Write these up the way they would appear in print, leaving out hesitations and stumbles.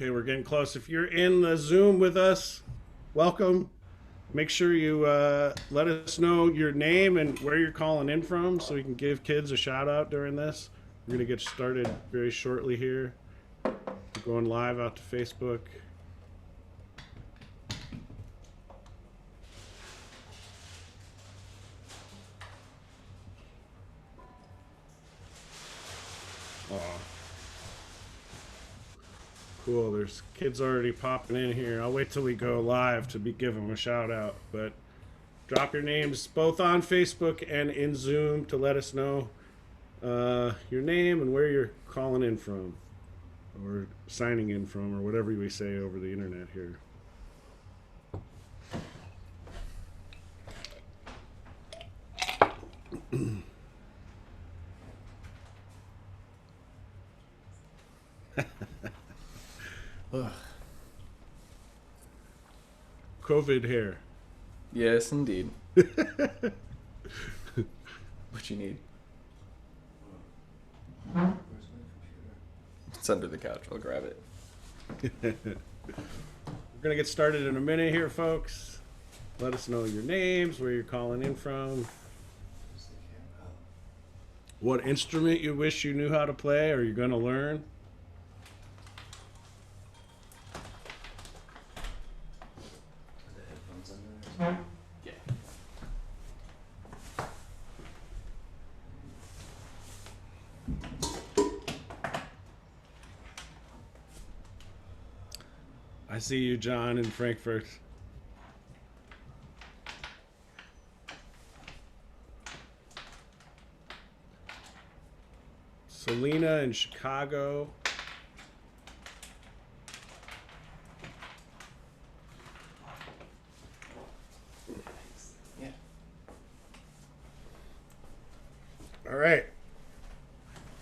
Okay, we're getting close. If you're in the Zoom with us, welcome. Make sure you let us know your name and where you're calling in from so we can give kids a shout out during this. We're going to get started very shortly here. We're going live out to Facebook. Aw. Cool. There's kids already popping in here. I'll wait till we go live to give them a shout out. But drop your names both on Facebook and in Zoom to let us know your name and where you're calling in from or signing in from or whatever we say over the internet here. COVID hair. Yes, indeed. What you need? It's under the couch. I'll grab it. We're going to get started in a minute here, folks. Let us know your names, where you're calling in from, what instrument you wish you knew how to play or you're going to learn. Yeah. I see you, John, in Frankfurt. Selena in Chicago. Yeah. All right.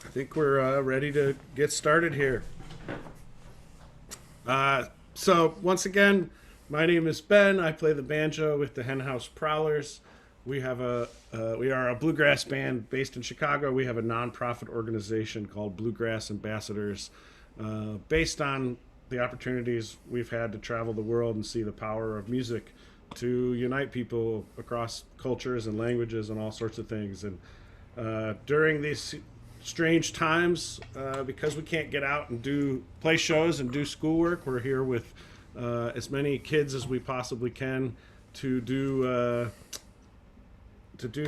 I think we're ready to get started here. So once again, my name is Ben. I play the banjo with the Henhouse Prowlers. We are a bluegrass band based in Chicago. We have a nonprofit organization called Bluegrass Ambassadors, based on the opportunities we've had to travel the world and see the power of music to unite people across cultures and languages and all sorts of things. And during these strange times, because we can't get out and play shows and do schoolwork, we're here with as many kids as we possibly can to do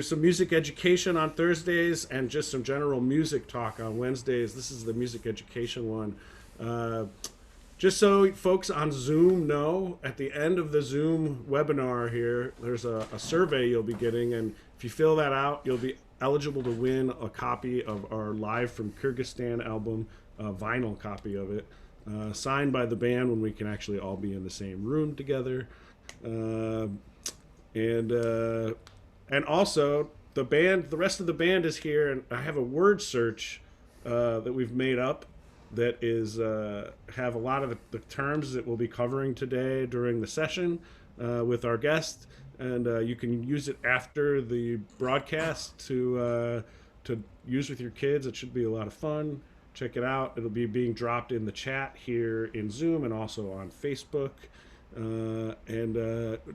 some music education on Thursdays and just some general music talk on Wednesdays. This is the music education one. Just so folks on Zoom know, at the end of the Zoom webinar here, there's a survey you'll be getting, and if you fill that out, you'll be eligible to win a copy of our Live from Kyrgyzstan album, a vinyl copy of it, signed by the band when we can actually all be in the same room together. And also, the rest of the band is here, and I have a word search that we've made up that is have a lot of the terms that we'll be covering today during the session with our guest. And you can use it after the broadcast to use with your kids. It should be a lot of fun. Check it out. It'll be being dropped in the chat here in Zoom and also on Facebook.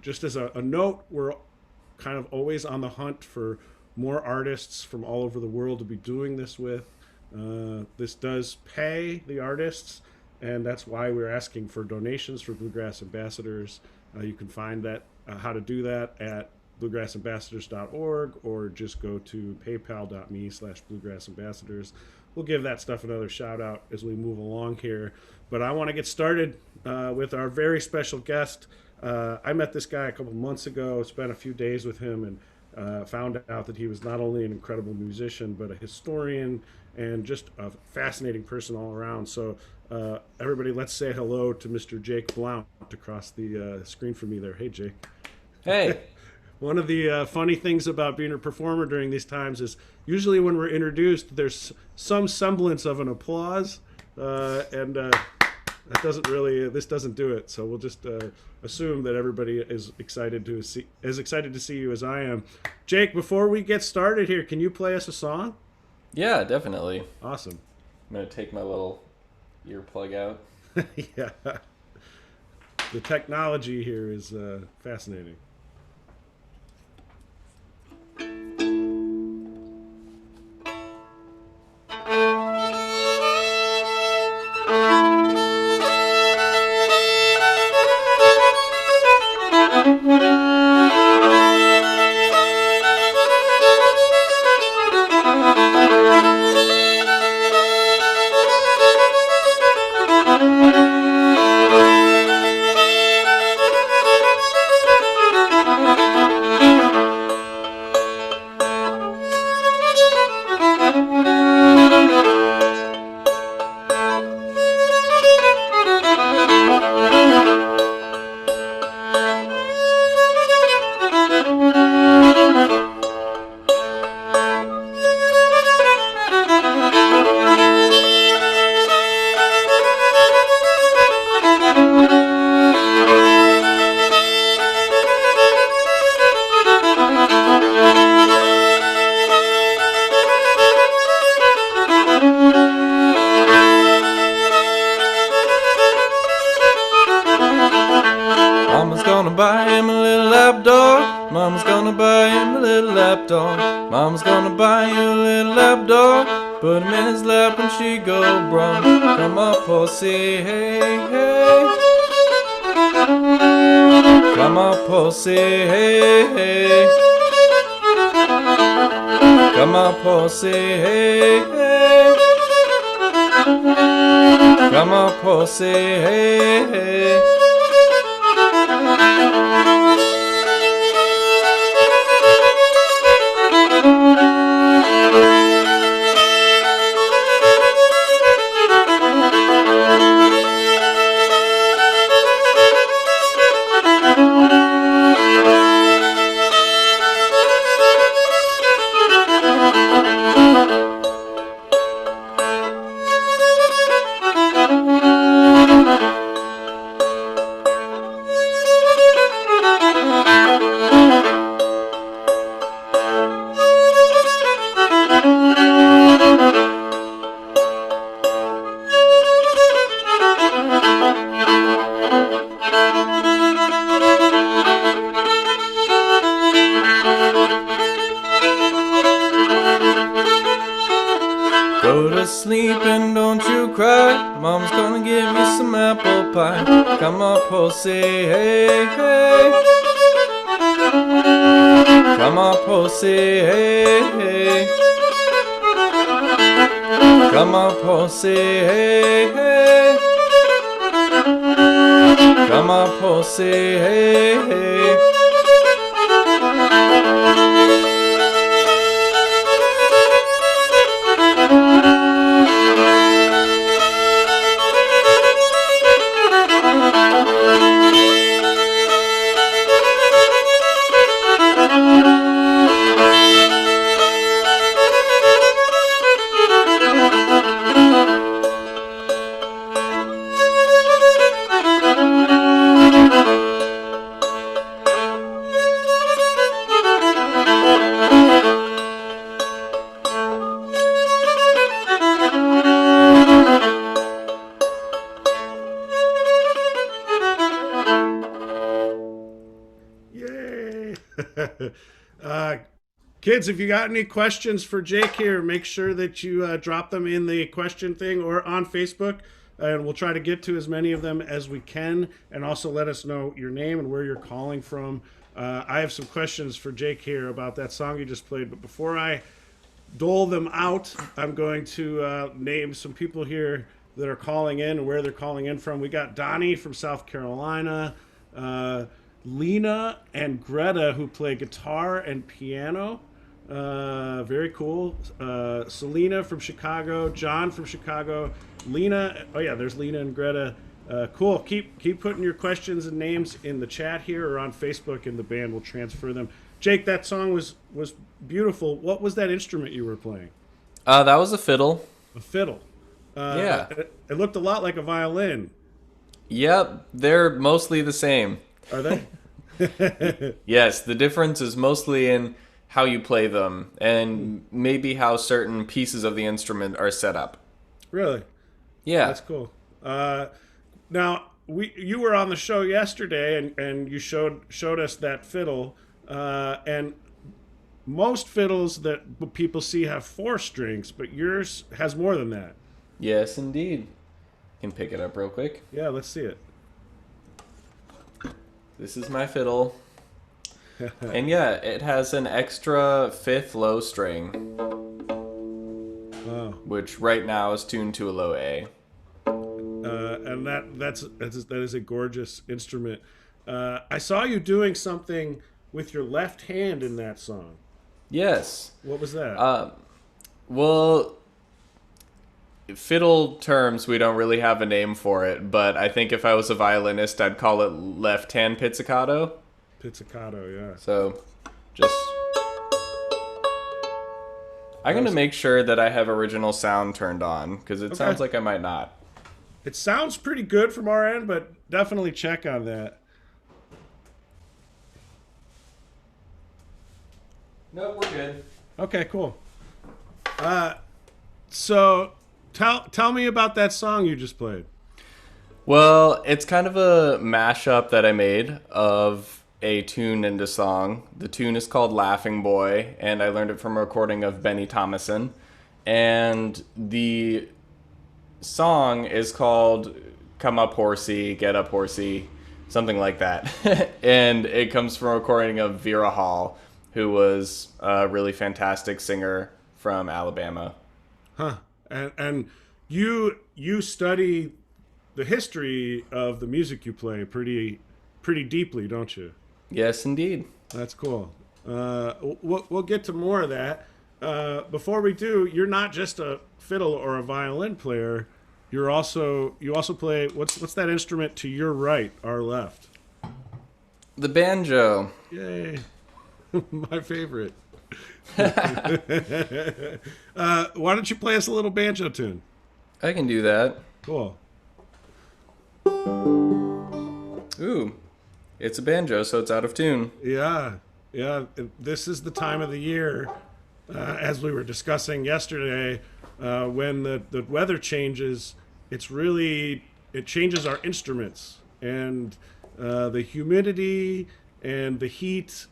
Just as a note, we're kind of always on the hunt for more artists from all over the world to be doing this with. This does pay the artists, and that's why we're asking for donations for Bluegrass Ambassadors. You can find that how to do that at bluegrassambassadors.org or just go to paypal.me/bluegrassambassadors. We'll give that stuff another shout out as we move along here. But I want to get started with our very special guest. I met this guy a couple months ago, spent a few days with him, and found out that he was not only an incredible musician, but a historian and just a fascinating person all around. So everybody, let's say hello to Mr. Jake Blount across the screen for me there. Hey, Jake. Hey. One of the funny things about being a performer during these times is usually when we're introduced, there's some semblance of an applause, and that doesn't really, this doesn't do it. So we'll just assume that everybody is excited to see you as I am. Jake, before we get started here, can you play us a song? Yeah, definitely. Awesome. I'm going to take my little earplug out. Yeah. The technology here is fascinating. Mama's gonna buy him a little lap dog. Mama's gonna buy him a little lap dog. Mama's gonna buy you a little lap dog. Put him in his lap and she go brung. Come up, pussy, hey, hey. Come up, pussy, hey, hey. Come up, pussy, hey, hey. Come up, pussy, hey, hey. Go to sleep and don't you cry. Mom's gonna give you some apple pie. Come up, pussy, hey, hey. Come up, pussy, hey, hey. Come up, pussy, hey, hey. Come up, pussy, hey, hey. Yay! Kids, if you got any questions for Jake here, make sure that you drop them in the question thing or on Facebook, and we'll try to get to as many of them as we can. And also let us know your name and where you're calling from. I have some questions for Jake here about that song you just played, but before I dole them out, I'm going to name some people here that are calling in and where they're calling in from. We got Donnie from South Carolina, Lena and Greta, who play guitar and piano. Very cool. Selena from Chicago, John from Chicago, Lena. Oh yeah, there's Lena and Greta. Cool. Keep putting your questions and names in the chat here or on Facebook, and the band will transfer them. Jake, that song was beautiful. What was that instrument you were playing? That was a fiddle. A fiddle. Yeah. It looked a lot like a violin. Yep, they're mostly the same. Are they? Yes, the difference is mostly in how you play them and maybe how certain pieces of the instrument are set up. Really? Yeah. That's cool. Now you were on the show yesterday, and you showed us that fiddle, and most fiddles that people see have 4 strings, but yours has more than that. Yes, indeed. Can pick it up real quick. Yeah, let's see it. This is my fiddle. And yeah, it has an extra 5th low string, Wow. which right now is tuned to a low A. And that is a gorgeous instrument. I saw you doing something with your left hand in that song. Yes. What was that? Well, fiddle terms, we don't really have a name for it, but I think if I was a violinist, I'd call it left hand pizzicato. Pizzicato, yeah. So, just... I'm going to make sure that I have original sound turned on, because it sounds like I might not. It sounds pretty good from our end, but definitely check on that. Nope, we're good. Okay, cool. So tell me about that song you just played. Well, it's kind of a mashup that I made of a tune and a song. The tune is called Laughing Boy, and I learned it from a recording of Benny Thomason. And the song is called Come Up Horsey, Get Up Horsey, something like that. And it comes from a recording of Vera Hall, who was a really fantastic singer from Alabama. Huh. And you study the history of the music you play pretty deeply, don't you? Yes, indeed. That's cool. We'll get to more of that. Before we do, you're not just a fiddle or a violin player. You also play what's that instrument to your right, our left? The banjo. Yay. My favorite. Why don't you play us a little banjo tune? I can do that. Cool. Ooh, it's a banjo, so it's out of tune. Yeah. This is the time of the year, as we were discussing yesterday, when the weather changes. It changes our instruments, and the humidity and the heat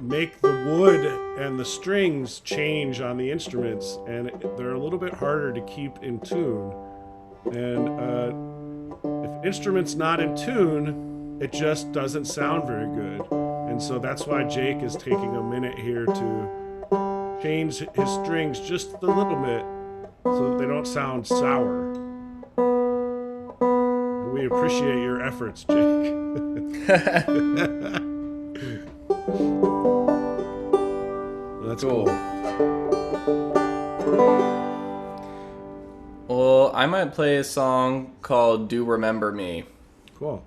make the wood and the strings change on the instruments, and they're a little bit harder to keep in tune. And if instrument's not in tune, it just doesn't sound very good. And so that's why Jake is taking a minute here to change his strings just a little bit so that they don't sound sour. And we appreciate your efforts, Jake. That's cool. Well, I might play a song called Do Remember Me. Cool.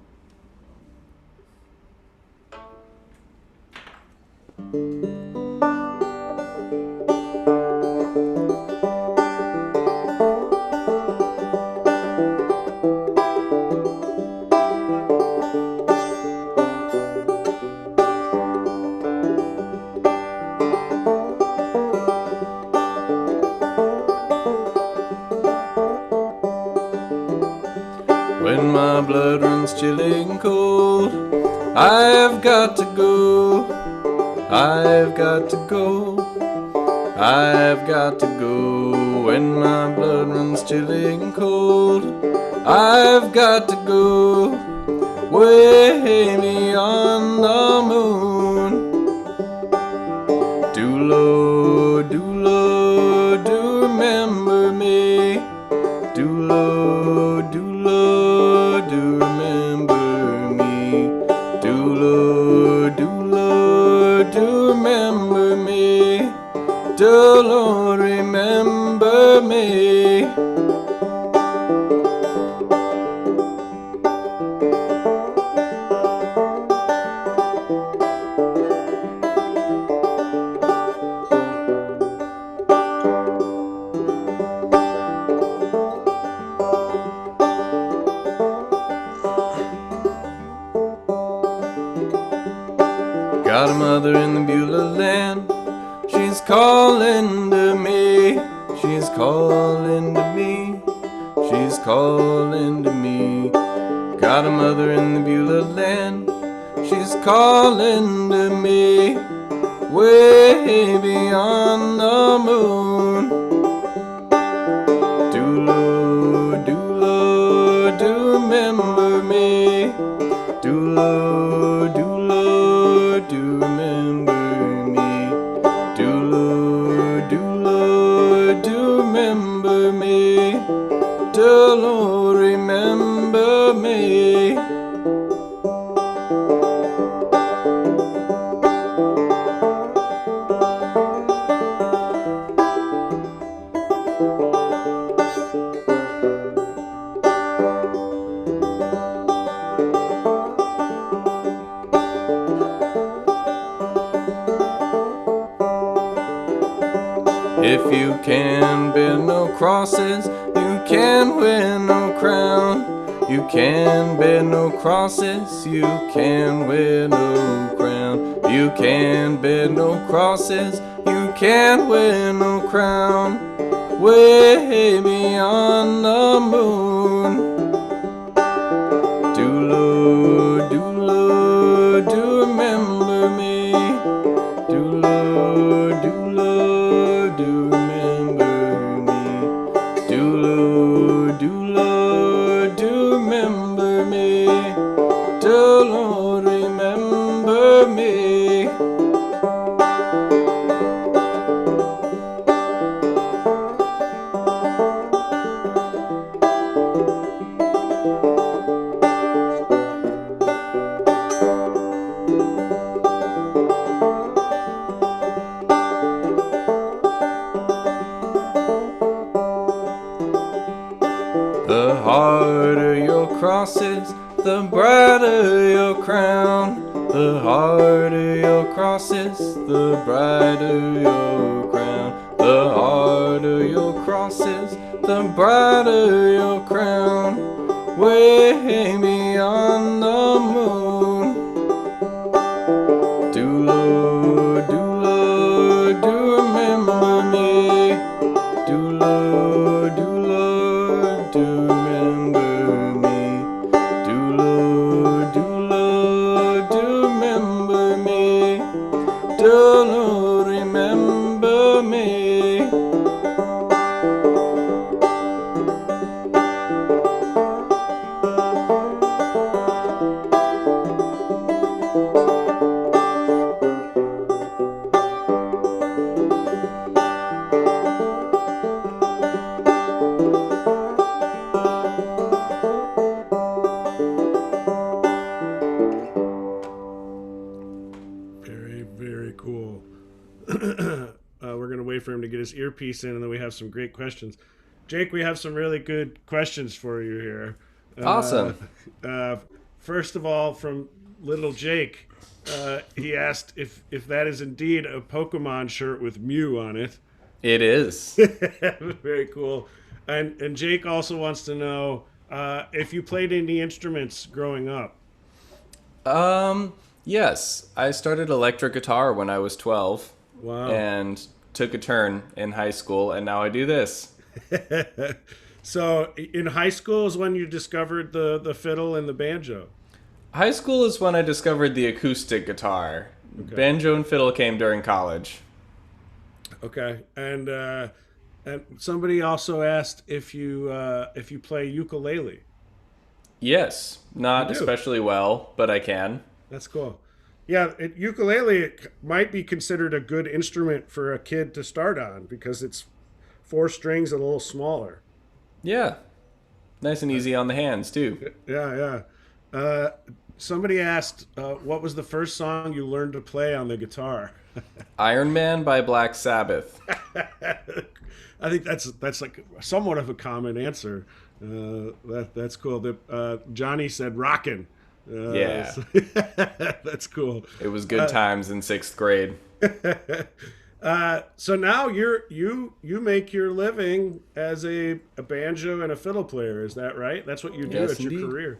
When my blood runs chilling cold, I've got to go. I've got to go. I've got to go. When my blood runs chilling cold, I've got to go. Way beyond the moon. Do Lord, do remember me. Do Lord, do remember me. Do Lord, do remember me. Do Lord, remember me. Got a mother in the Beulah land. She's calling to me. She's calling to me. She's she's calling to me. Got a mother in the Beulah land, she's calling to me. Way beyond the moon. Do remember me. Do remember me. Do remember me. Do Lord remember me. If you can bear no crosses, you can wear no crown. You can bear no crosses, you can wear no crown. You can bear no crosses, you can wear no crown. Way beyond the moon. Do remember me. Do remember me. Do remember me. Do Lord remember me. The harder your crosses, the brighter your crown. The harder your crosses, the brighter your crown. The harder your crosses, the brighter your crown. Way beyond the moon. Do remember me. Do remember me. Do remember me. Do Lord remember me. Very, very cool. We're going to wait for him to get his earpiece in, and then we have some great questions. Jake, we have some really good questions for you here. Awesome. First of all, from little Jake, he asked if that is indeed a Pokemon shirt with Mew on it. It is. Very cool. And Jake also wants to know if you played any instruments growing up. Yes. I started electric guitar when I was 12. Wow. And took a turn in high school, and now I do this. So in high school is when you discovered the fiddle and the banjo. High school is when I discovered the acoustic guitar. Okay. Banjo and fiddle came during college. Okay. And somebody also asked if you play ukulele. Yes. Not You do? especially well, but I can. That's cool. Yeah, ukulele might be considered a good instrument for a kid to start on because it's 4 strings and a little smaller. Yeah. Nice and easy on the hands, too. Yeah, yeah. Somebody asked, what was the first song you learned to play on the guitar? Iron Man by Black Sabbath. I think that's like somewhat of a common answer. That's cool. Johnny said "Rockin'." Yeah. That's cool. It was good times in 6th grade. So now you make your living as a banjo and a fiddle player. Is that right? That's what you do Yes, at your indeed. career.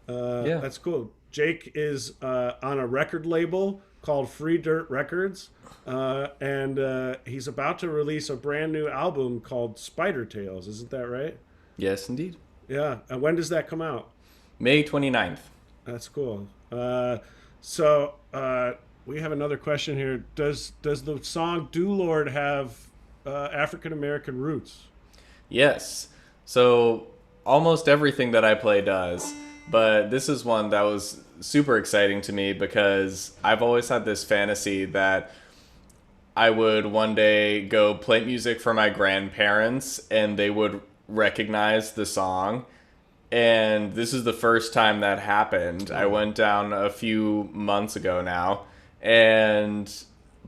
Yeah. That's cool. Jake is on a record label called Free Dirt Records, and he's about to release a brand new album called Spider Tales. Isn't that right? Yes, indeed. Yeah. And when does that come out? May 29th. That's cool. So we have another question here. Does the song "Do Lord" have African American roots? Yes. So almost everything that I play does. But this is one that was super exciting to me because I've always had this fantasy that I would one day go play music for my grandparents and they would recognize the song. And this is the first time that happened. I went down a few months ago now and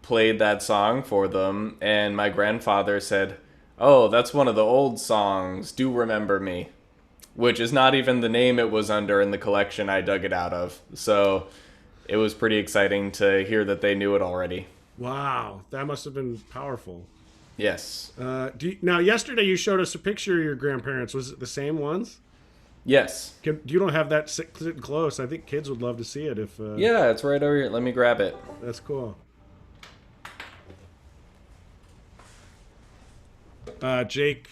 played that song for them. And my grandfather said, "Oh, that's one of the old songs. Do remember me." Which is not even the name it was under in the collection I dug it out of. So it was pretty exciting to hear that they knew it already. Wow, that must have been powerful. Yes. Now, yesterday you showed us a picture of your grandparents. Was it the same ones? Yes. You don't have that sitting close. I think kids would love to see it. If Yeah, it's right over here. Let me grab it. That's cool. Jake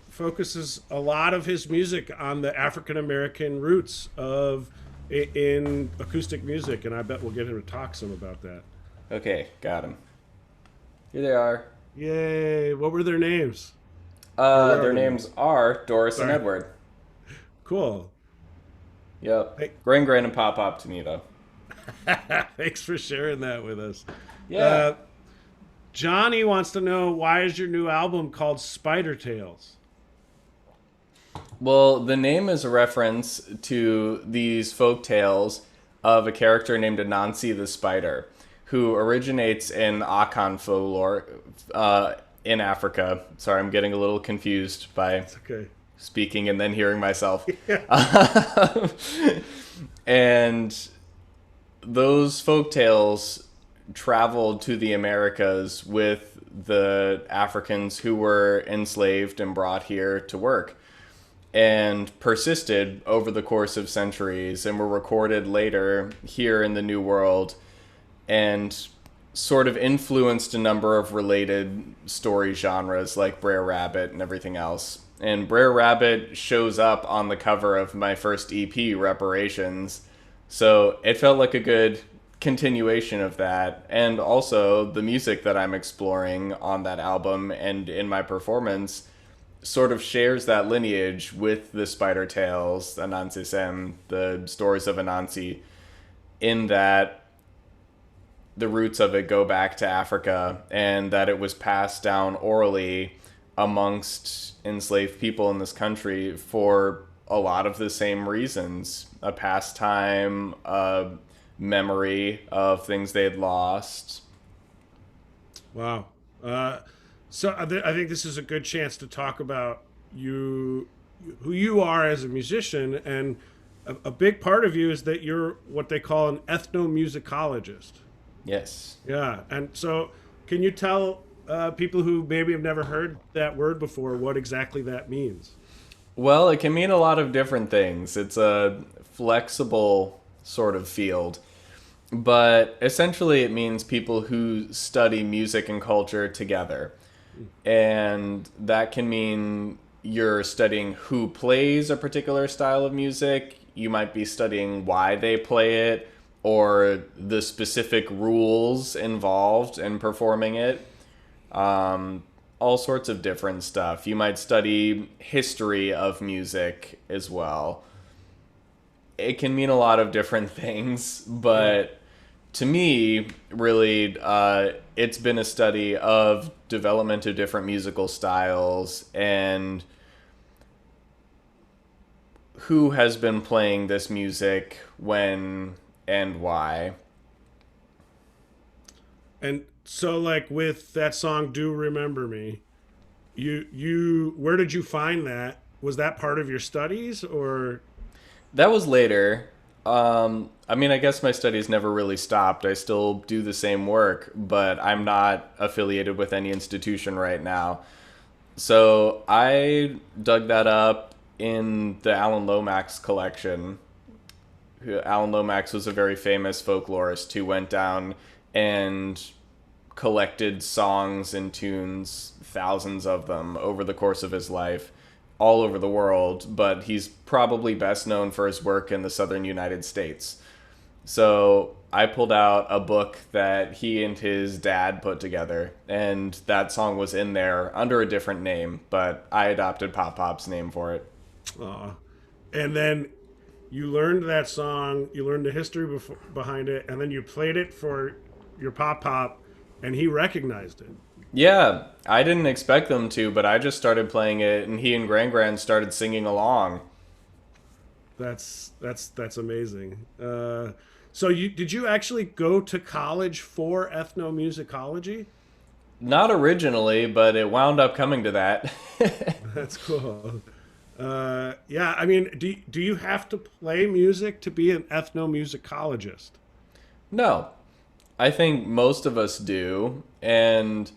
focuses a lot of his music on the African American roots of in acoustic music, and I bet we'll get him to talk some about that. Okay, got him. Here they are. Yay! What were their names? Their names are Doris and Sorry. Edward. Cool. Yep. Hey. Gran and Pop Pop to me, though. Thanks for sharing that with us. Yeah. Johnny wants to know, why is your new album called Spider Tales? Well, the name is a reference to these folk tales of a character named Anansi the Spider, who originates in Akan folklore in Africa. Sorry, I'm getting a little confused by It's okay. speaking and then hearing myself. Yeah. And those folk tales traveled to the Americas with the Africans who were enslaved and brought here to work, and persisted over the course of centuries and were recorded later here in the New World and sort of influenced a number of related story genres like Brer Rabbit and everything else. And Brer Rabbit shows up on the cover of my first EP, Reparations. So it felt like a good continuation of that. And also the music that I'm exploring on that album and in my performance sort of shares that lineage with the Spider Tales, Anansi Sem, the stories of Anansi, in that the roots of it go back to Africa and that it was passed down orally amongst enslaved people in this country for a lot of the same reasons. A pastime, a memory of things they'd lost. Wow. So I think this is a good chance to talk about who you are as a musician, and a big part of you is that you're what they call an ethnomusicologist. Yes. Yeah, and so can you tell people who maybe have never heard that word before what exactly that means? Well, it can mean a lot of different things. It's a flexible sort of field. But essentially it means people who study music and culture together. And that can mean you're studying who plays a particular style of music. You might be studying why they play it or the specific rules involved in performing it. All sorts of different stuff. You might study history of music as well. It can mean a lot of different things, but to me, really, it's been a study of development of different musical styles and who has been playing this music, when, and why. And so, like with that song "Do Remember Me," you where did you find that? Was that part of your studies, or? That was later. I mean, I guess my studies never really stopped. I still do the same work, but I'm not affiliated with any institution right now. So I dug that up in the Alan Lomax collection. Alan Lomax was a very famous folklorist who went down and collected songs and tunes, thousands of them over the course of his life, all over the world, but he's probably best known for his work in the southern United States. So I pulled out a book that he and his dad put together, and that song was in there under a different name, but I adopted Pop Pop's name for it. And then you learned that song, you learned the history behind it, and then you played it for your Pop Pop, and he recognized it. Yeah, I didn't expect them to, but I just started playing it, and he and Gran started singing along. That's amazing. So did you actually go to college for ethnomusicology? Not originally, but it wound up coming to that. That's cool. Yeah, I mean, do you have to play music to be an ethnomusicologist? No, I think most of us do, and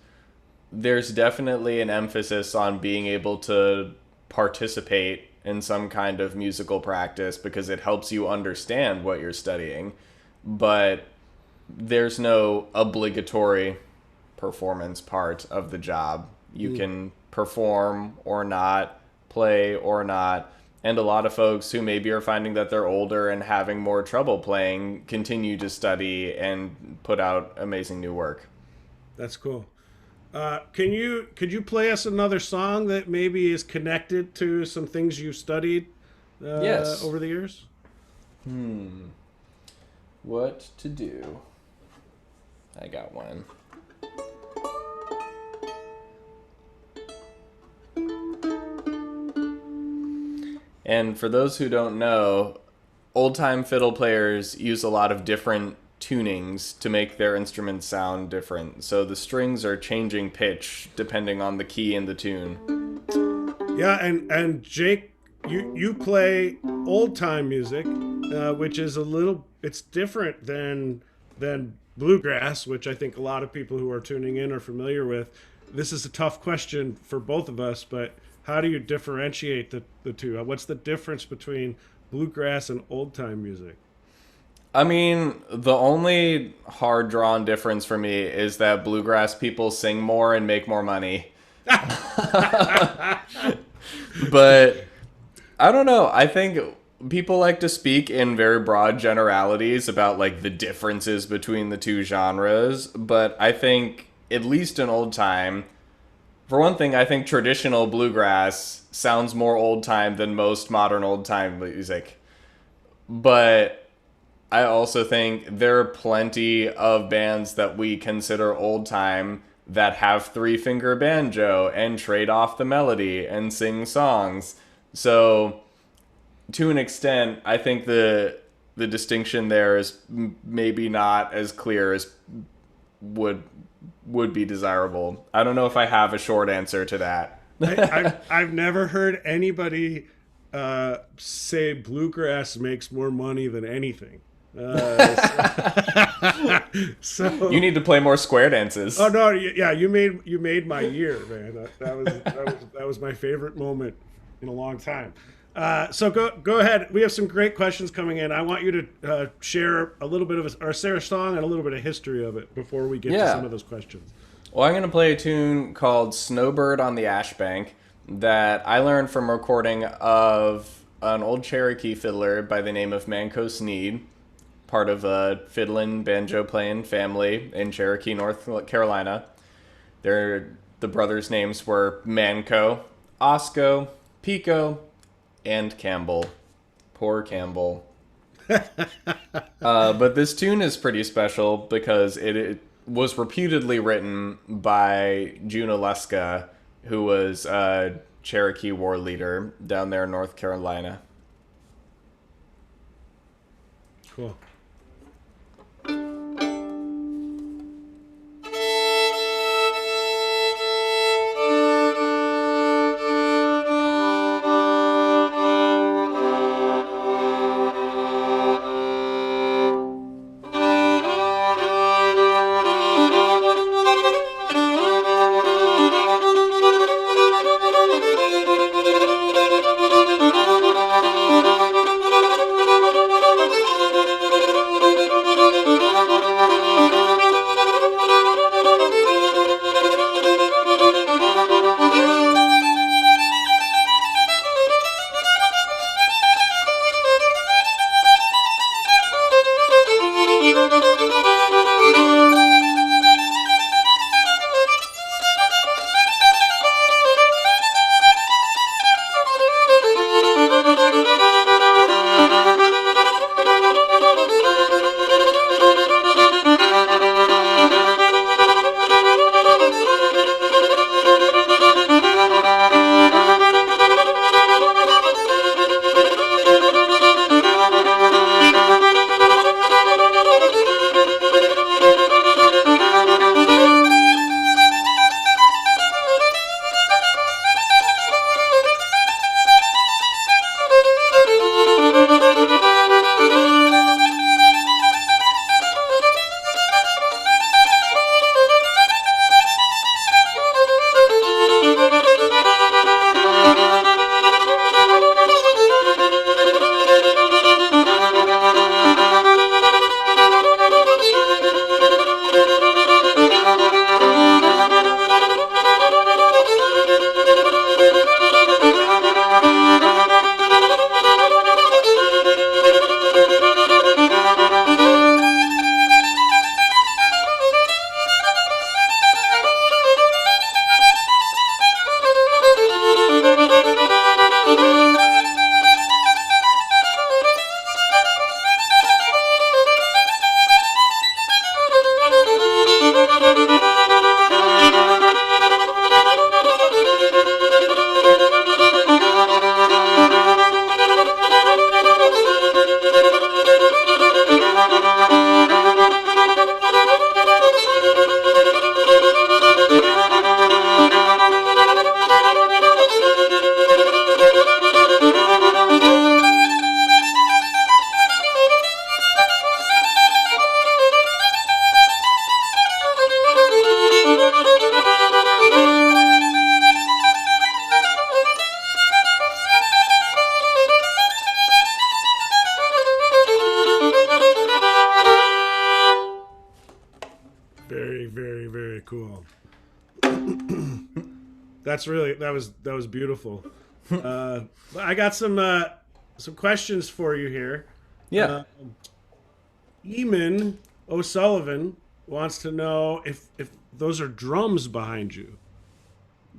there's definitely an emphasis on being able to participate in some kind of musical practice because it helps you understand what you're studying, but there's no obligatory performance part of the job. You can perform or not, play or not, and a lot of folks who maybe are finding that they're older and having more trouble playing continue to study and put out amazing new work. That's cool. Could you play us another song that maybe is connected to some things you studied Yes. over the years? What to do? I got one. And for those who don't know, old-time fiddle players use a lot of different tunings to make their instruments sound different. So the strings are changing pitch depending on the key in the tune. Yeah, and Jake, you play old time music, which is it's different than bluegrass, which I think a lot of people who are tuning in are familiar with. This is a tough question for both of us, but how do you differentiate the two? What's the difference between bluegrass and old time music? I mean, the only hard-drawn difference for me is that bluegrass people sing more and make more money. But I don't know. I think people like to speak in very broad generalities about like the differences between the two genres. But I think, at least in old time, for one thing, I think traditional bluegrass sounds more old time than most modern old time music. But I also think there are plenty of bands that we consider old time that have three-finger banjo and trade off the melody and sing songs. So, to an extent, I think the distinction there is maybe not as clear as would be desirable. I don't know if I have a short answer to that. I've never heard anybody say bluegrass makes more money than anything. So You need to play more square dances. oh no, yeah, you made my year, man. That was my favorite moment in a long time. So go ahead. We have some great questions coming in. I want you to share a little bit of or share a song and a little bit of history of it before we get to some of those questions. Well, I'm going to play a tune called Snowbird on the Ash Bank that I learned from a recording of an old Cherokee fiddler by the name of Manco Sneed, part of a fiddlin' banjo playing family in Cherokee, North Carolina. The brothers' names were Manco, Osco, Pico, and Campbell. Poor Campbell. But this tune is pretty special because it was reputedly written by Junaluska, who was a Cherokee war leader down there in North Carolina. Cool. cool. That was beautiful. I got some questions for you here. Yeah. Eamon O'Sullivan wants to know if those are drums behind you.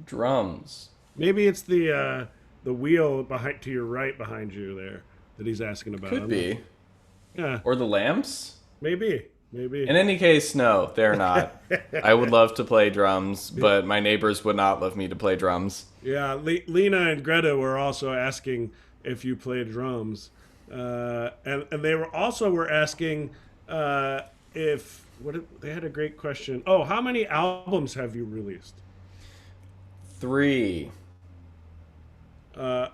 Drums. Maybe it's the wheel behind to your right behind you there that he's asking about. Could be. Yeah, Or the lamps? maybe. Maybe. In any case, no, they're not. I would love to play drums, but my neighbors would not love me to play drums. Yeah, Lena and Greta were also asking if you play drums, and they were asking if they had a great question. Oh, how many albums have you released? 3. Uh,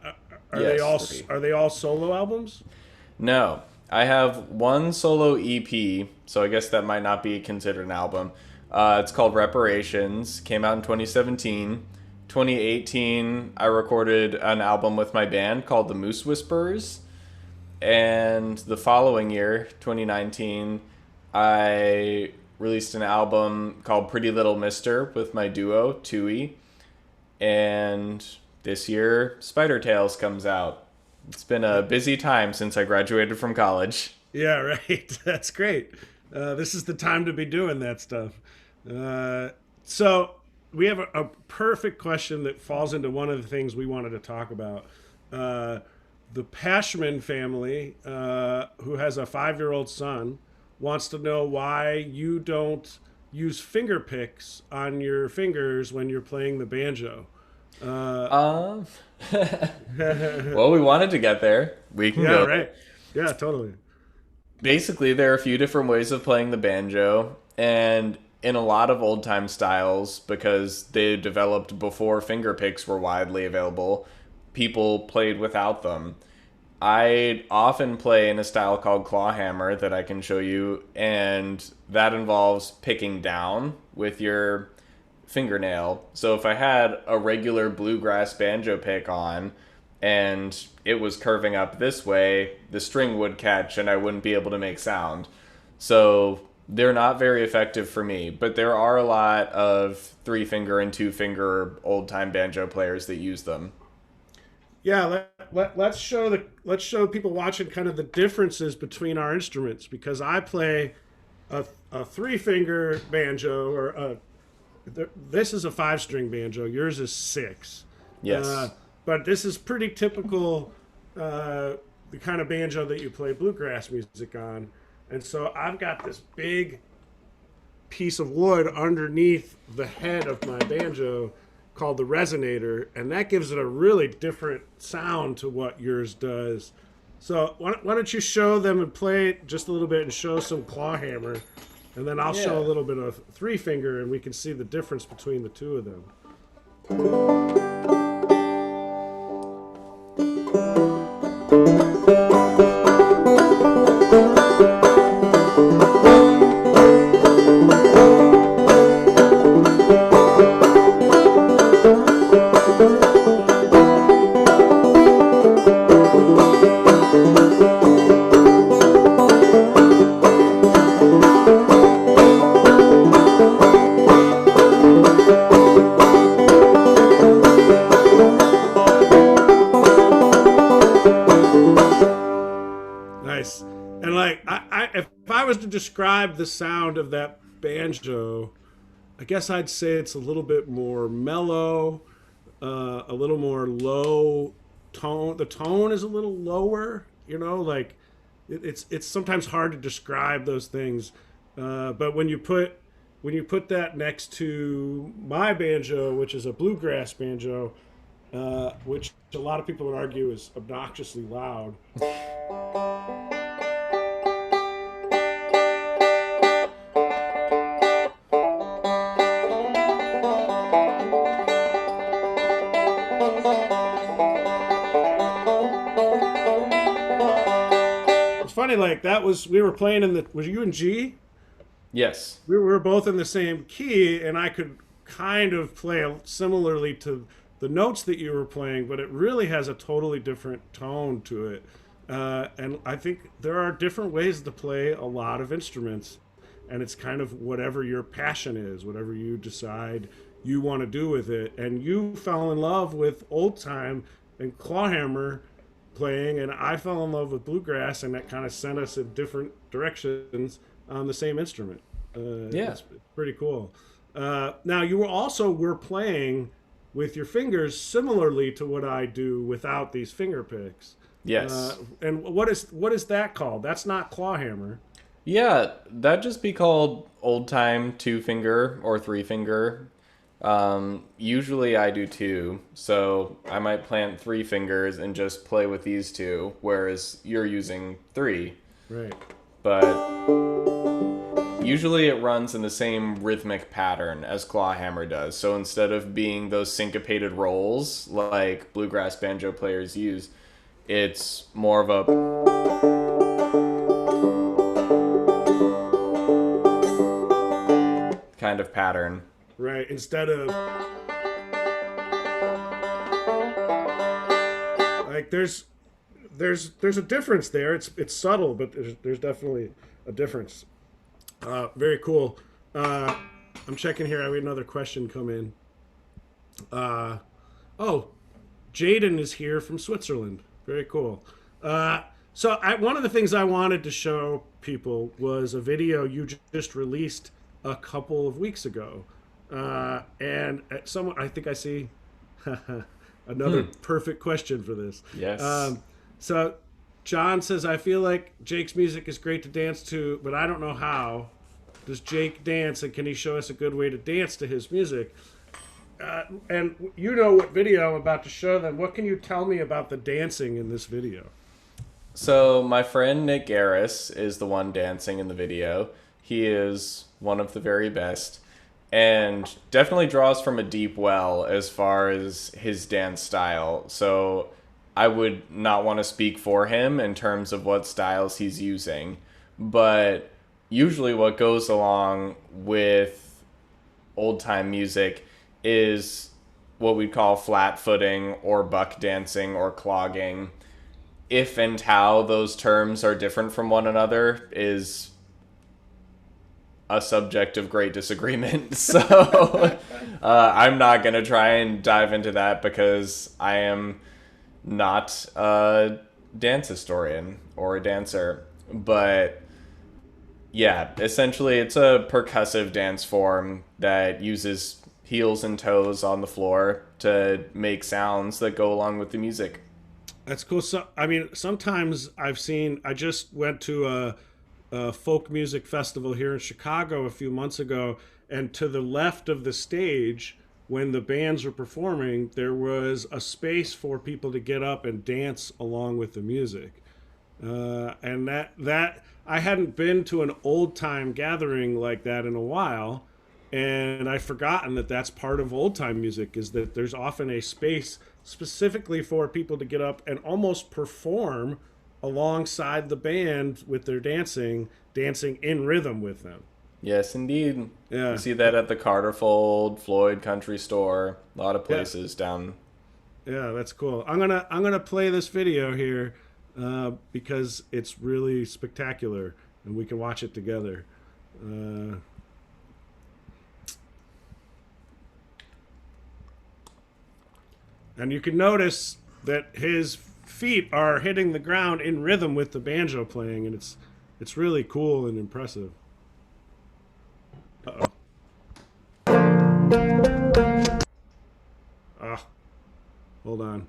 are Yes, they all 3. are they all solo albums? No. I have one solo EP, so I guess that might not be considered an album. It's called Reparations. Came out in 2017. 2018, I recorded an album with my band called The Moose Whisperers. And the following year, 2019, I released an album called Pretty Little Mister with my duo, Tui. And this year, Spider Tales comes out. It's been a busy time since I graduated from college. Yeah, right. That's great. This is the time to be doing that stuff. So we have a perfect question that falls into one of the things we wanted to talk about. The Pashman family, who has a 5-year-old son, wants to know why you don't use finger picks on your fingers when you're playing the banjo. Well, we wanted to get there. We can Yeah, go. right. Yeah, totally. Basically, there are a few different ways of playing the banjo, and in a lot of old time styles, because they developed before finger picks were widely available, people played without them. I often play in a style called clawhammer that I can show you, and that involves picking down with your fingernail. So if I had a regular bluegrass banjo pick on and it was curving up this way, the string would catch and I wouldn't be able to make sound. So they're not very effective for me, but there are a lot of 3-finger and 2-finger old time banjo players that use them. Yeah, let's show people watching kind of the differences between our instruments, because I play a 3-finger banjo, or this is a 5-string banjo. Yours is 6. Yes. But this is pretty typical, the kind of banjo that you play bluegrass music on. And so I've got this big piece of wood underneath the head of my banjo called the resonator, and that gives it a really different sound to what yours does. So why don't you show them and play it just a little bit and show some clawhammer, and then I'll show a little bit of 3-finger, and we can see the difference between the two of them. Nice. And like, if I was to describe the sound of that banjo, I guess I'd say it's a little bit more mellow, a little more low tone. The tone is a little lower, like it's sometimes hard to describe those things. But when you put that next to my banjo, which is a bluegrass banjo, which a lot of people would argue is obnoxiously loud. It's funny, like we were playing was you in G? Yes. We were both in the same key, and I could kind of play similarly to the notes that you were playing, but it really has a totally different tone to it. And I think there are different ways to play a lot of instruments. and it's kind of whatever your passion is, whatever you decide you want to do with it. And you fell in love with old time and clawhammer playing, and I fell in love with bluegrass, and that kind of sent us in different directions on the same instrument. It's pretty cool. Now you were playing with your fingers similarly to what I do without these finger picks. Yes. And what is that called? That's not clawhammer. Yeah, that'd just be called old time 2-finger or 3-finger. Usually I do 2, so I might plant 3 fingers and just play with these 2, whereas you're using 3. Right. But usually it runs in the same rhythmic pattern as clawhammer does. So instead of being those syncopated rolls like bluegrass banjo players use, it's more of a kind of pattern. Right. Instead of like there's a difference there. It's subtle, but there's definitely a difference. Very cool. I'm checking here. I had another question come in. Oh, Jaden is here from Switzerland. Very cool. So one of the things I wanted to show people was a video you just released a couple of weeks ago. And someone, I think I see another perfect question for this. Yes. So John says, I feel like Jake's music is great to dance to, but I don't know how. Does Jake dance, and can he show us a good way to dance to his music? And you know what video I'm about to show them. What can you tell me about the dancing in this video? So my friend Nick Garris is the one dancing in the video. He is one of the very best, and definitely draws from a deep well as far as his dance style. So I would not want to speak for him in terms of what styles he's using, but usually what goes along with old time music is what we call flat footing or buck dancing or clogging. If and how those terms are different from one another is a subject of great disagreement. So I'm not going to try and dive into that because I am not a dance historian or a dancer. But yeah, essentially it's a percussive dance form that uses heels and toes on the floor to make sounds that go along with the music. That's cool. So, I mean, sometimes I just went to a folk music festival here in Chicago a few months ago, and to the left of the stage, when the bands were performing, there was a space for people to get up and dance along with the music. And that I hadn't been to an old time gathering like that in a while, and I'd forgotten that that's part of old time music, is that there's often a space specifically for people to get up and almost perform alongside the band with their dancing in rhythm with them. Yes, indeed. Yeah. You see that at the Carterfold, Floyd Country Store, a lot of places down. Yeah, that's cool. I'm gonna play this video here because it's really spectacular, and we can watch it together. And you can notice that his feet are hitting the ground in rhythm with the banjo playing, and it's really cool and impressive. Uh-oh. Ah, hold on.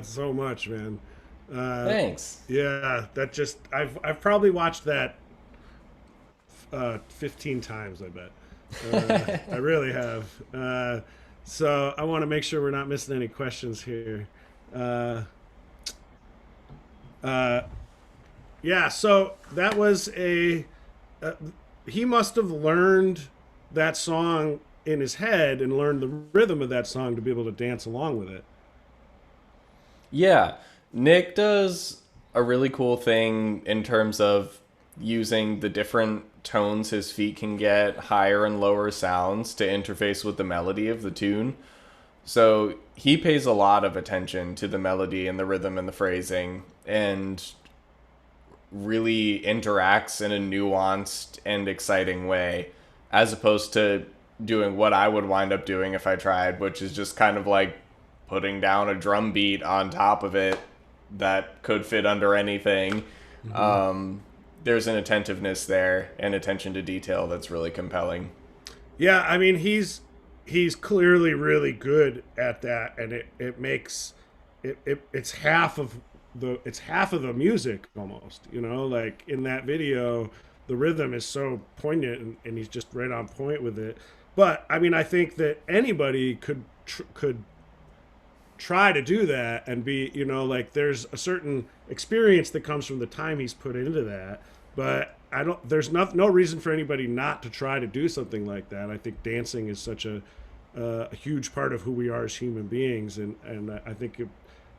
so much, man. Thanks. Yeah, that just I've probably watched that 15 times. I bet. I really have. So I want to make sure we're not missing any questions here. Uh, uh, yeah. So that was uh, he must have learned that song in his head and learned the rhythm of that song to be able to dance along with it. Yeah, Nick does a really cool thing in terms of using the different tones his feet can get, higher and lower sounds to interface with the melody of the tune. So he pays a lot of attention to the melody and the rhythm and the phrasing and really interacts in a nuanced and exciting way as opposed to doing what I would wind up doing if I tried, which is just kind of like putting down a drum beat on top of it that could fit under anything. There's an attentiveness there and attention to detail that's really compelling. Yeah, I mean he's clearly really good at that, and it makes it's half of the music almost. You know, like in that video, the rhythm is so poignant, and he's just right on point with it. But I mean, I think that anybody could try to do that and be, you know, like there's a certain experience that comes from the time he's put into that. But I don't there's no reason for anybody not to try to do something like that. I think dancing is such a huge part of who we are as human beings, and I think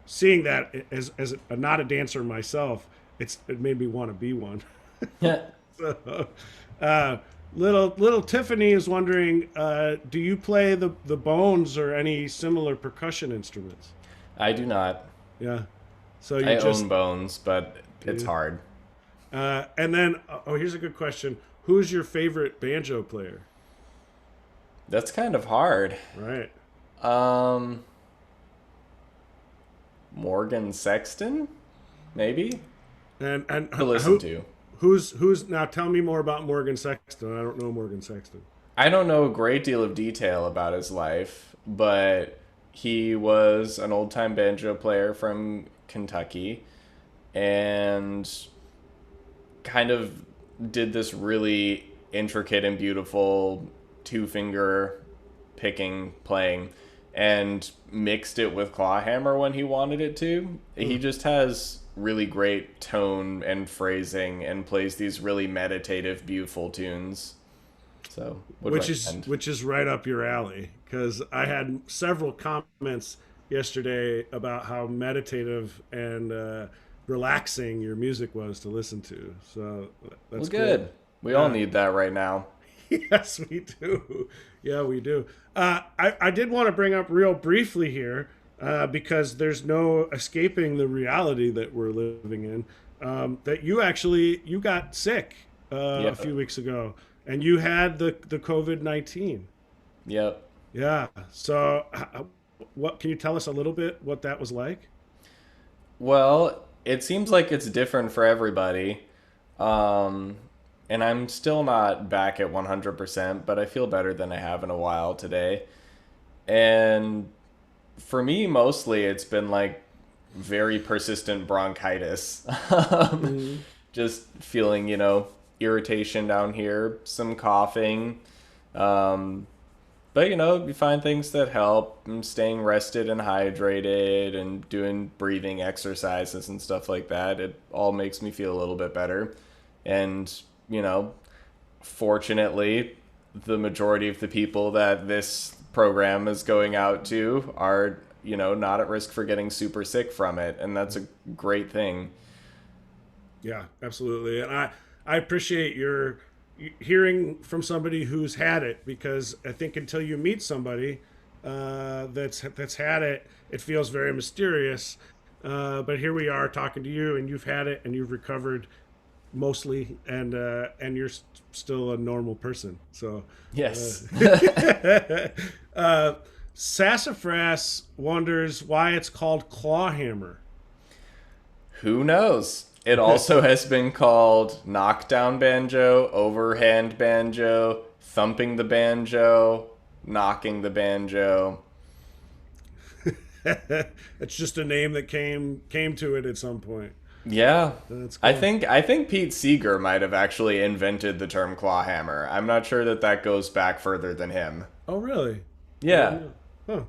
seeing that as not a dancer myself, it made me want to be one. Yeah. So, little Tiffany is wondering, do you play the bones or any similar percussion instruments? I do not. Yeah. So you I just own bones, but it's yeah. hard. And then here's a good question: who's your favorite banjo player? That's kind of hard. Right. Um, Morgan Sexton, maybe And to listen to. who's now? Tell me more about Morgan Sexton. I don't know Morgan Sexton. I don't know a great deal of detail about his life, but he was an old time banjo player from Kentucky and kind of did this really intricate and beautiful two finger picking playing and mixed it with clawhammer when he wanted it to. He just has really great tone and phrasing and plays these really meditative, beautiful tunes. So, would recommend. Which is right up your alley, because I had several comments yesterday about how meditative and relaxing your music was to listen to. So Well, that's good. cool. We all need that right now. Yes, we do. Yeah, we do. I did want to bring up real briefly here, because there's no escaping the reality that we're living in. That you got sick a Yep. few weeks ago, and you had the COVID-19. Yep. Yeah. So, what can you tell us a little bit what that was like? Well, it seems like it's different for everybody. Um, and I'm still not back at 100%, but I feel better than I have in a while today. And for me, mostly it's been like very persistent bronchitis. Just feeling, irritation down here, some coughing. Um, but, you find things that help. Staying rested and hydrated and doing breathing exercises and stuff like that. It all makes me feel a little bit better. And, fortunately, the majority of the people that this program is going out to are, not at risk for getting super sick from it. And that's a great thing. Yeah, absolutely. And I appreciate your hearing from somebody who's had it, because I think until you meet somebody that's had it, it feels very mysterious. But here we are talking to you, and you've had it, and you've recovered mostly, and you're still a normal person. So Yes. Sassafras wonders why it's called clawhammer. Who knows? It also has been called knockdown banjo, overhand banjo, thumping the banjo, knocking the banjo. It's just a name that came to it at some point. Yeah. That's cool. I think Pete Seeger might have actually invented the term claw hammer. I'm not sure that that goes back further than him. Oh, really? Yeah. Huh.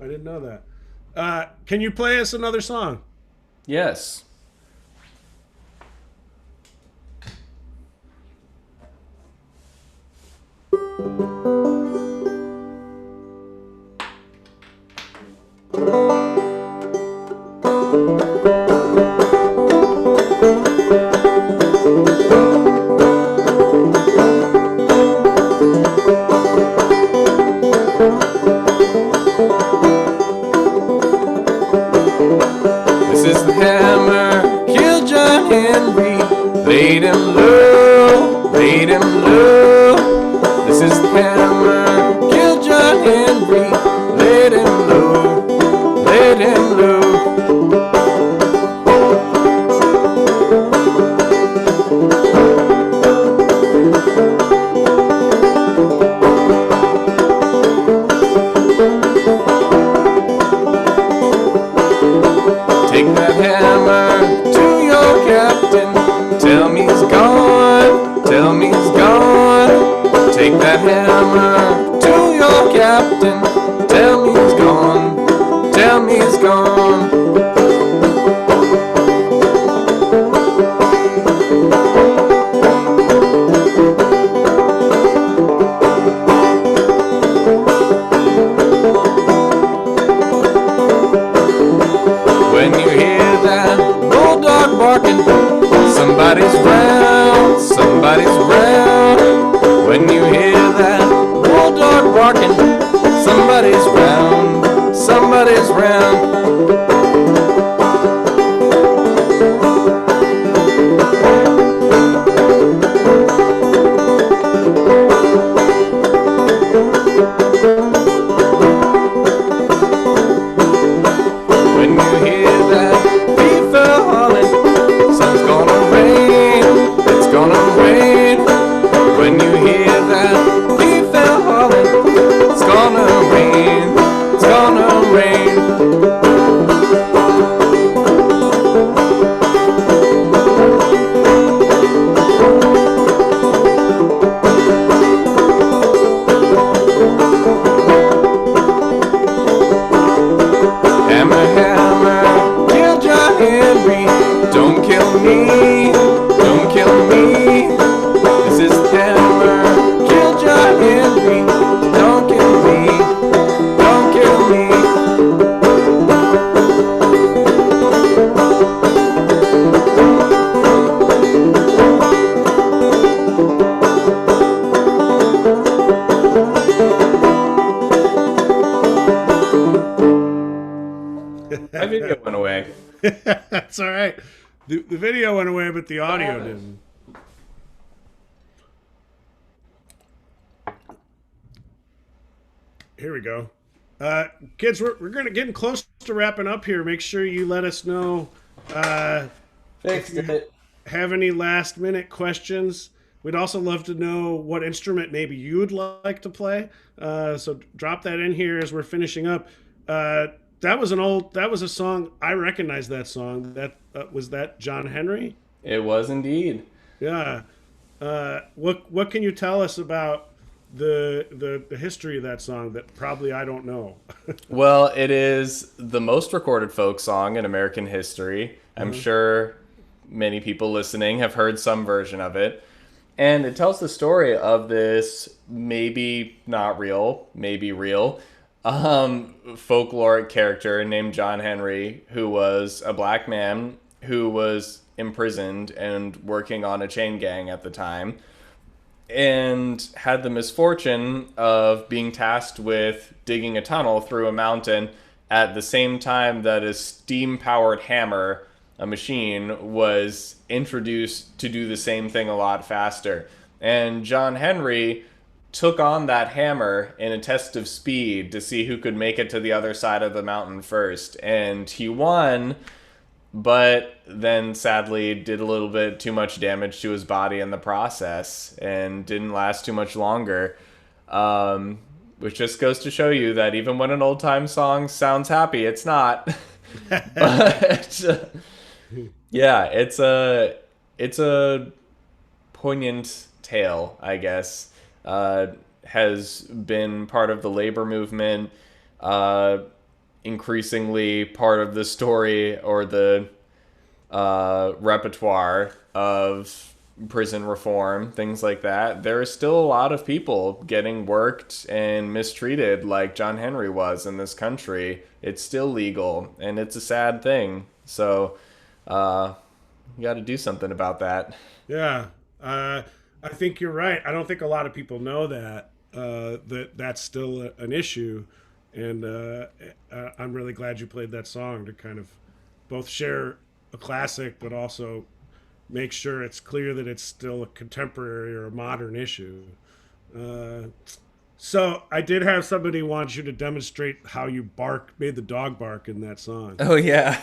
I didn't know that. Can you play us another song? Yes. This is the hammer, killed John Henry, laid him low, laid him low. This is the hammer, killed John Henry, laid him low, laid him low. Take that hammer to your captain. Tell me he's gone. Tell me he's gone. Take that hammer to your captain. Tell me he's gone. Tell me he's gone. When you hear that bulldog barking, somebody's round, somebody's round. When you hear that bulldog barking, somebody's round, somebody's round. When you hear that beaver hauling, sun's gonna rain, it's gonna rain. When you hear that beaver hauling, it's gonna rain, it's gonna rain. Hammer, hammer, kill John Henry. Don't kill me, don't kill me. This is the hammer, kill John Henry. Don't kill me, don't kill me. My video went away. That's all right. The video went away, but the audio didn't. Here we go. Kids, we're getting close to wrapping up here. Make sure you let us know Fixed it. have any last minute questions. We'd also love to know what instrument maybe you'd like to play. So drop that in here as we're finishing up. That was a song. I recognize that song. That was that John Henry? It was indeed. Yeah. What can you tell us about the history of that song that probably I don't know? Well, it is the most recorded folk song in American history. I'm sure many people listening have heard some version of it. And it tells the story of this maybe not real, maybe real, folkloric character named John Henry, who was a black man who was imprisoned and working on a chain gang at the time, and had the misfortune of being tasked with digging a tunnel through a mountain at the same time that a steam-powered hammer, a machine, was introduced to do the same thing a lot faster. And John Henry took on that hammer in a test of speed to see who could make it to the other side of the mountain first. And he won, but then sadly did a little bit too much damage to his body in the process and didn't last too much longer. which just goes to show you that even when an old time song sounds happy, it's not. But yeah, it's a poignant tale, I guess. Has been part of the labor movement, uh, increasingly part of the story or the repertoire of prison reform, things like that. There are still a lot of people getting worked and mistreated like John Henry was in this country. It's still legal, and it's a sad thing. So, you got to do something about that. Yeah, I think you're right. I don't think a lot of people know that that's still an issue, and I'm really glad you played that song to kind of both share a classic, but also make sure it's clear that it's still a contemporary or a modern issue. Uh, so I did have somebody want you to demonstrate how you made the dog bark in that song. Oh, yeah.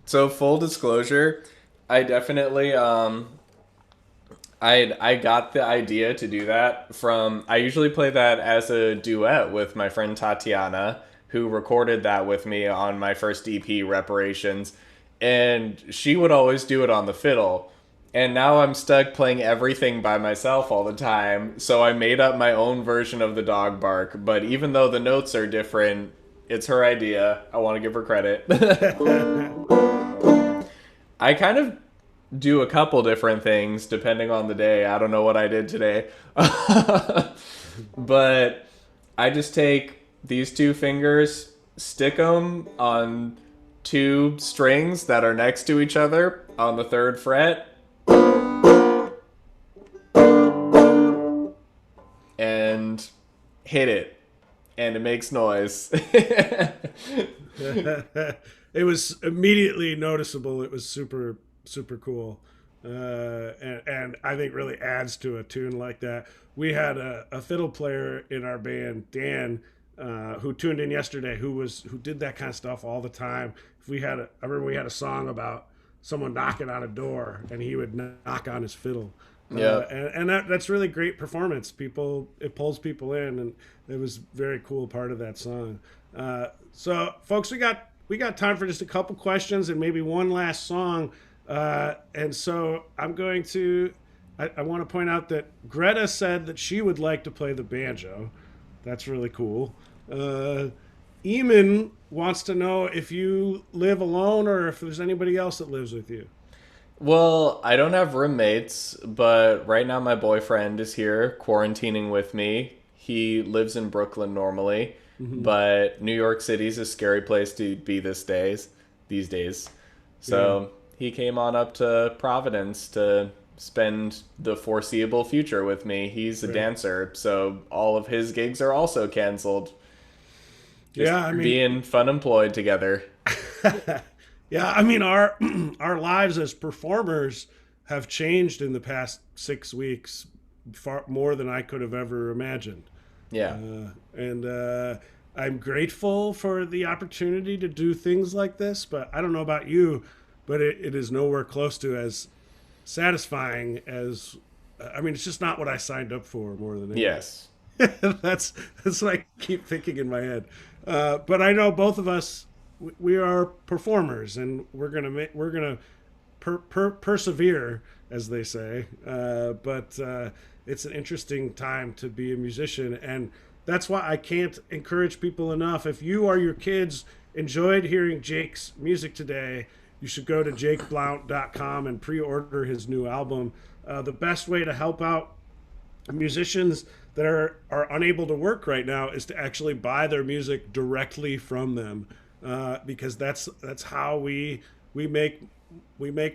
So, full disclosure, I definitely I got the idea to do that from I usually play that as a duet with my friend Tatiana, who recorded that with me on my first EP Reparations, and she would always do it on the fiddle. And now I'm stuck playing everything by myself all the time, so I made up my own version of the dog bark, but even though the notes are different, it's her idea. I want to give her credit. I kind of do a couple different things depending on the day. I don't know what I did today. But I just take these two fingers, stick them on two strings that are next to each other on the third fret, and hit it. And it makes noise. It was immediately noticeable. It was super super cool, and I think really adds to a tune like that. We had a fiddle player in our band, Dan, who tuned in yesterday, who did that kind of stuff all the time. If I remember we had a song about someone knocking on a door, and he would knock on his fiddle. Yeah. That's really great performance. It pulls people in, and it was a very cool part of that song. So, folks, we got time for just a couple questions and maybe one last song. And so I'm going to. I want to point out that Greta said that she would like to play the banjo. That's really cool. Eamon wants to know if you live alone or if there's anybody else that lives with you. Well, I don't have roommates, but right now my boyfriend is here quarantining with me. He lives in Brooklyn normally, but New York City's a scary place to be these days. So he came on up to Providence to spend the foreseeable future with me. He's a dancer, so all of his gigs are also canceled. Just being fun employed together. Yeah, I mean our our lives as performers have changed in the past 6 weeks far more than I could have ever imagined. Yeah. And I'm grateful for the opportunity to do things like this, but I don't know about you, but it is nowhere close to as satisfying as I mean, it's just not what I signed up for more than anything. Yes. that's what I keep thinking in my head. But I know both of us we are performers, and we're gonna persevere, as they say. But it's an interesting time to be a musician, and that's why I can't encourage people enough. If you or your kids enjoyed hearing Jake's music today, you should go to jakeblount.com and pre-order his new album. The best way to help out musicians that are unable to work right now is to actually buy their music directly from them, because that's how we make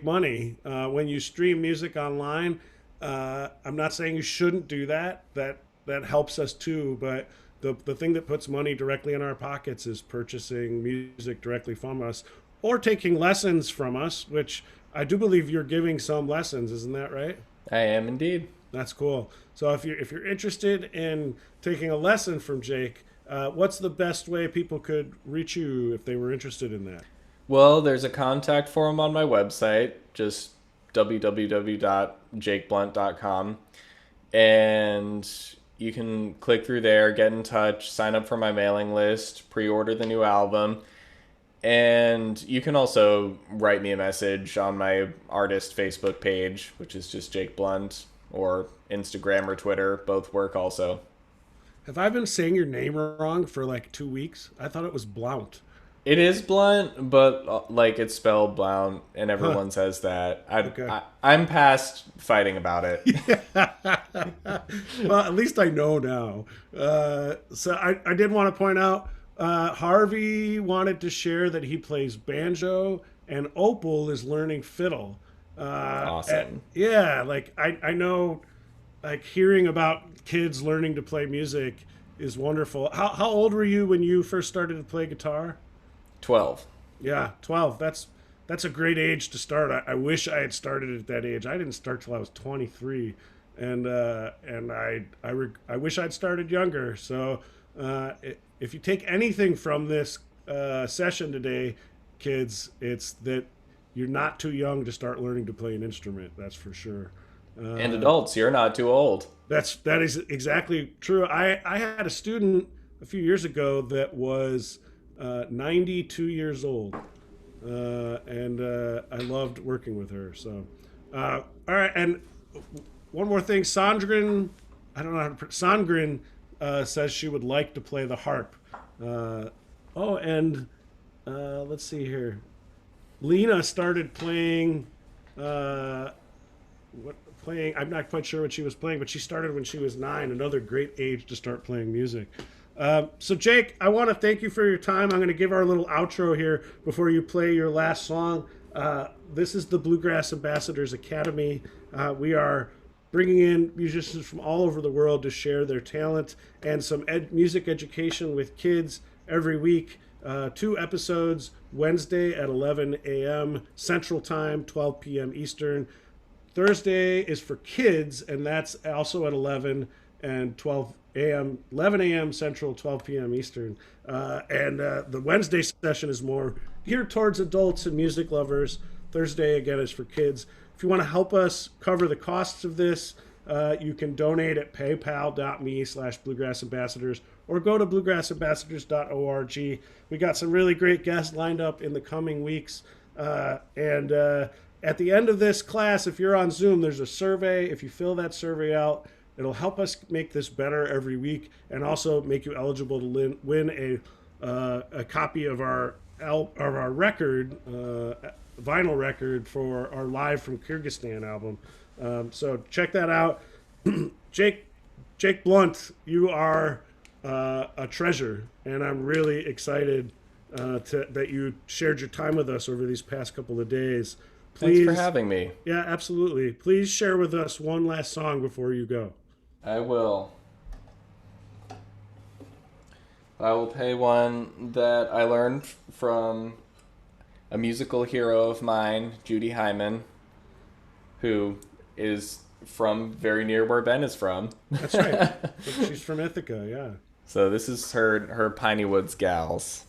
money. When you stream music online, I'm not saying you shouldn't do that. That helps us too, but the thing that puts money directly in our pockets is purchasing music directly from us or taking lessons from us, which I do believe you're giving some lessons, isn't that right? I am indeed. That's cool. So if you're interested in taking a lesson from Jake, what's the best way people could reach you if they were interested in that? Well, there's a contact form on my website, just www.jakeblunt.com. And you can click through there, get in touch, sign up for my mailing list, pre-order the new album. And you can also write me a message on my artist Facebook page, which is just Jake Blunt, or Instagram or Twitter. Both work also. Have I been saying your name wrong for like 2 weeks? I thought it was Blount. It is Blunt, but like it's spelled Blount, and Huh. everyone says that. Okay. I'm past fighting about it. Well, at least I know now. So I did want to point out Harvey wanted to share that he plays banjo and Opal is learning fiddle. Awesome. Yeah, like I know, like hearing about kids learning to play music is wonderful. How old were you when you first started to play guitar? 12. Yeah, 12. That's a great age to start. I wish I had started at that age. I didn't start till I was 23, and I wish I'd started younger. So if you take anything from this session today, kids, it's that you're not too young to start learning to play an instrument. That's for sure. And adults, you're not too old. That is exactly true. I had a student a few years ago that was 92 years old, and I loved working with her. So, all right, and one more thing, Sandrin, I don't know how to Sandrin says she would like to play the harp. Oh, and let's see here, Lena started playing. Playing. I'm not quite sure what she was playing, but she started when she was 9. Another great age to start playing music. So Jake, I want to thank you for your time. I'm going to give our little outro here before you play your last song. This is the Bluegrass Ambassadors Academy. We are bringing in musicians from all over the world to share their talent and some music education with kids every week. 2 episodes, Wednesday at 11 a.m. Central Time, 12 p.m. Eastern. Thursday is for kids, and that's also at 11 and 12 a.m., 11 a.m. Central, 12 p.m. Eastern. And the Wednesday session is more geared towards adults and music lovers. Thursday, again, is for kids. If you want to help us cover the costs of this, you can donate at paypal.me/bluegrassambassadors or go to bluegrassambassadors.org. We got some really great guests lined up in the coming weeks. At the end of this class, if you're on Zoom, there's a survey. If you fill that survey out, it'll help us make this better every week and also make you eligible to win a copy of our record, vinyl record for our Live from Kyrgyzstan album. So check that out. Jake Blunt, you are a treasure, and I'm really excited that you shared your time with us over these past couple of days. Please, Thanks for having me. Yeah, absolutely. Please share with us one last song before you go. I will. I will play one that I learned from a musical hero of mine, Judy Hyman, who is from very near where Ben is from. That's right. She's from Ithaca, yeah. So this is her Piney Woods Gals.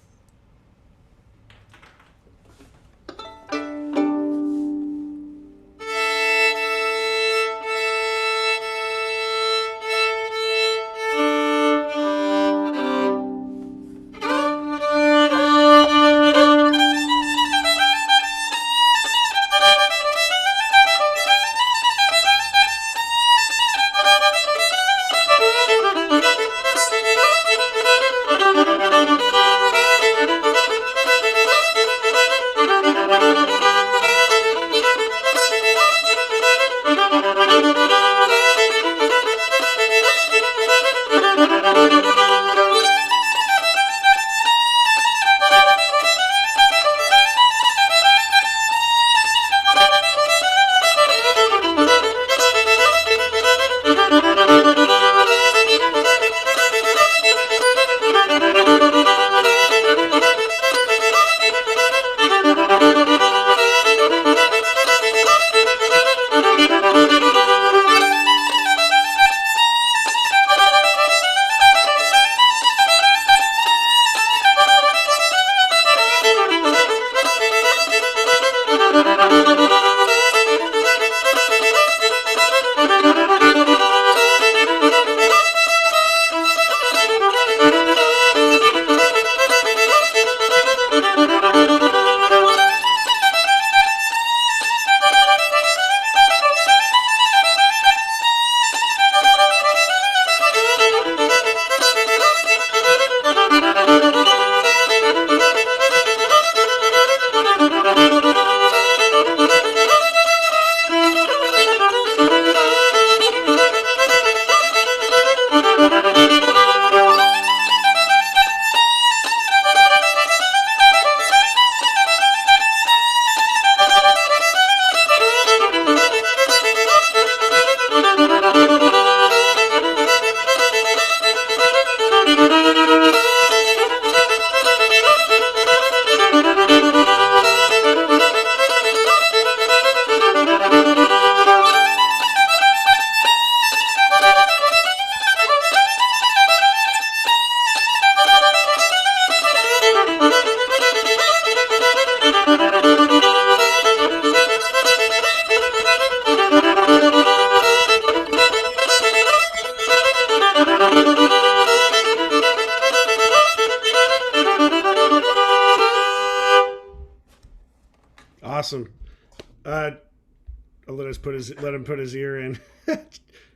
Awesome. I'll let him put his ear in.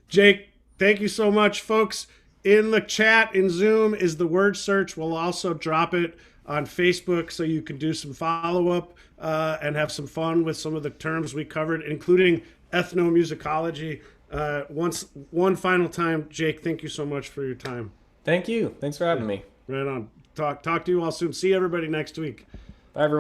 Jake, thank you so much, folks. In the chat in Zoom is the word search. We'll also drop it on Facebook so you can do some follow-up and have some fun with some of the terms we covered, including ethnomusicology. One final time, Jake, thank you so much for your time. Thank you. Thanks for having me. Right on. Talk to you all soon. See everybody next week. Bye, everyone.